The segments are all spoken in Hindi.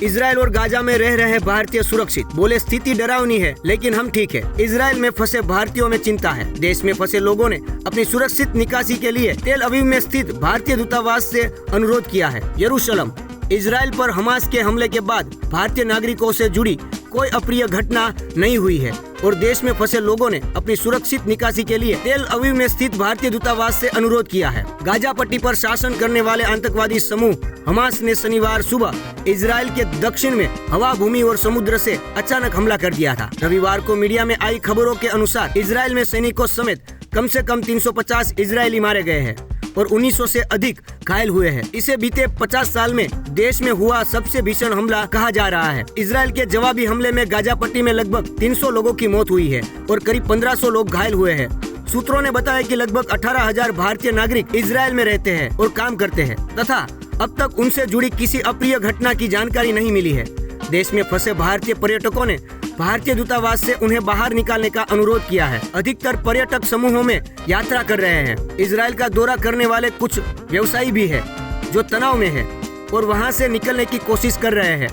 इजराइल और गाजा में रह रहे भारतीय सुरक्षित। बोले स्थिति डरावनी है लेकिन हम ठीक है। इजराइल में फंसे भारतीयों में चिंता है। देश में फंसे लोगों ने अपनी सुरक्षित निकासी के लिए तेल अवीव में स्थित भारतीय दूतावास से अनुरोध किया है। यरूशलेम, इजराइल पर हमास के हमले के बाद भारतीय नागरिकों से जुड़ी कोई अप्रिय घटना नहीं हुई है और देश में फंसे लोगों ने अपनी सुरक्षित निकासी के लिए तेल अवीव में स्थित भारतीय दूतावास से अनुरोध किया है। गाजा पट्टी पर शासन करने वाले आतंकवादी समूह हमास ने शनिवार सुबह इजराइल के दक्षिण में हवा, भूमि और समुद्र से अचानक हमला कर दिया था। रविवार को मीडिया में आई खबरों के अनुसार इजराइल में सैनिकों समेत कम से कम 350 इजरायली मारे गए हैं और 1900 से अधिक घायल हुए हैं। इसे बीते 50 साल में देश में हुआ सबसे भीषण हमला कहा जा रहा है। इजराइल के जवाबी हमले में गाजा पट्टी में लगभग 300 लोगों की मौत हुई है और करीब 1500 लोग घायल हुए हैं। सूत्रों ने बताया कि लगभग 18,000 भारतीय नागरिक इजराइल में रहते हैं और काम करते हैं तथा अब तक उनसे जुड़ी किसी अप्रिय घटना की जानकारी नहीं मिली है। देश में फंसे भारतीय पर्यटकों ने भारतीय दूतावास से उन्हें बाहर निकालने का अनुरोध किया है। अधिकतर पर्यटक समूहों में यात्रा कर रहे हैं। इजराइल का दौरा करने वाले कुछ व्यवसायी भी हैं जो तनाव में हैं और वहां से निकलने की कोशिश कर रहे हैं।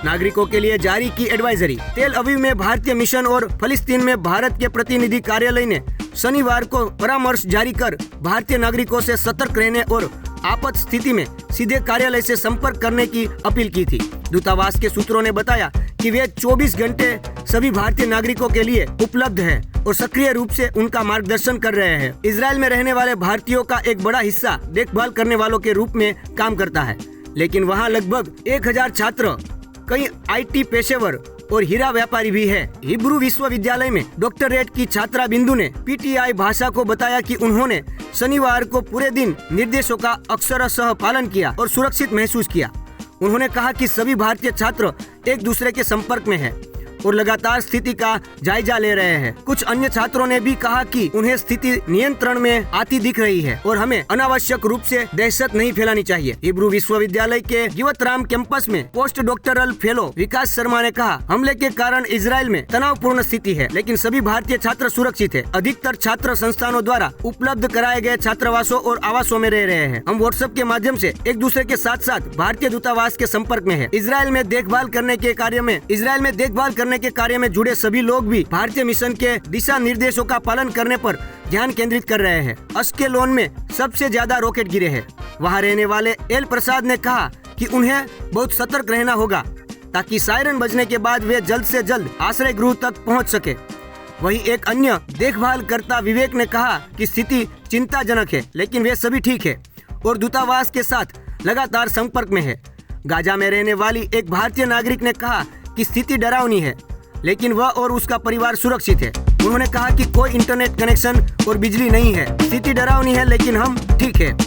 नागरिकों के लिए जारी की एडवाइजरी। तेल अवीव में भारतीय मिशन और फिलिस्तीन में भारत के प्रतिनिधि कार्यालय ने शनिवार को परामर्श जारी कर भारतीय नागरिकों से सतर्क रहने और आपात स्थिति में सीधे कार्यालय से संपर्क करने की अपील की थी। दूतावास के सूत्रों ने बताया कि वे 24 घंटे सभी भारतीय नागरिकों के लिए उपलब्ध हैं और सक्रिय रूप से उनका मार्गदर्शन कर रहे हैं। इजराइल में रहने वाले भारतीयों का एक बड़ा हिस्सा देखभाल करने वालों के रूप में काम करता है, लेकिन वहां लगभग 1000 छात्र, कई IT पेशेवर और हीरा व्यापारी भी है। हिब्रू विश्वविद्यालय में डॉक्टरेट की छात्रा बिंदु ने PTI भाषा को बताया कि उन्होंने शनिवार को पूरे दिन निर्देशों का अक्षरशः पालन किया और सुरक्षित महसूस किया। उन्होंने कहा कि सभी भारतीय छात्र एक दूसरे के संपर्क में हैं और लगातार स्थिति का जायजा ले रहे हैं। कुछ अन्य छात्रों ने भी कहा कि उन्हें स्थिति नियंत्रण में आती दिख रही है और हमें अनावश्यक रूप से दहशत नहीं फैलानी चाहिए। हिब्रू विश्वविद्यालय के गिवतराम कैंपस में पोस्ट डॉक्टरल फेलो विकास शर्मा ने कहा, हमले के कारण इजराइल में तनावपूर्ण स्थिति है, लेकिन सभी भारतीय छात्र सुरक्षित है। अधिकतर छात्र संस्थानों द्वारा उपलब्ध कराए गए छात्रावासों और आवासों में रह रहे हैं। हम व्हाट्सएप के माध्यम से एक दूसरे के साथ साथ भारतीय दूतावास के संपर्क में है। इजराइल में देखभाल करने के कार्य में जुड़े सभी लोग भी भारतीय मिशन के दिशा निर्देशों का पालन करने पर ध्यान केंद्रित कर रहे हैं। अश्केलोन में सबसे ज्यादा रॉकेट गिरे हैं। वहां रहने वाले एल प्रसाद ने कहा कि उन्हें बहुत सतर्क रहना होगा ताकि सायरन बजने के बाद वे जल्द से जल्द आश्रय गृह तक पहुंच सके। वहीं एक अन्य देखभाल करता विवेक ने कहा कि स्थिति चिंताजनक है, लेकिन वे सभी ठीक है और दूतावास के साथ लगातार संपर्क में है। गाजा में रहने वाली एक भारतीय नागरिक ने कहा कि स्थिति डरावनी है, लेकिन वह और उसका परिवार सुरक्षित है। उन्होंने कहा कि कोई इंटरनेट कनेक्शन और बिजली नहीं है। स्थिति डरावनी है, लेकिन हम ठीक है।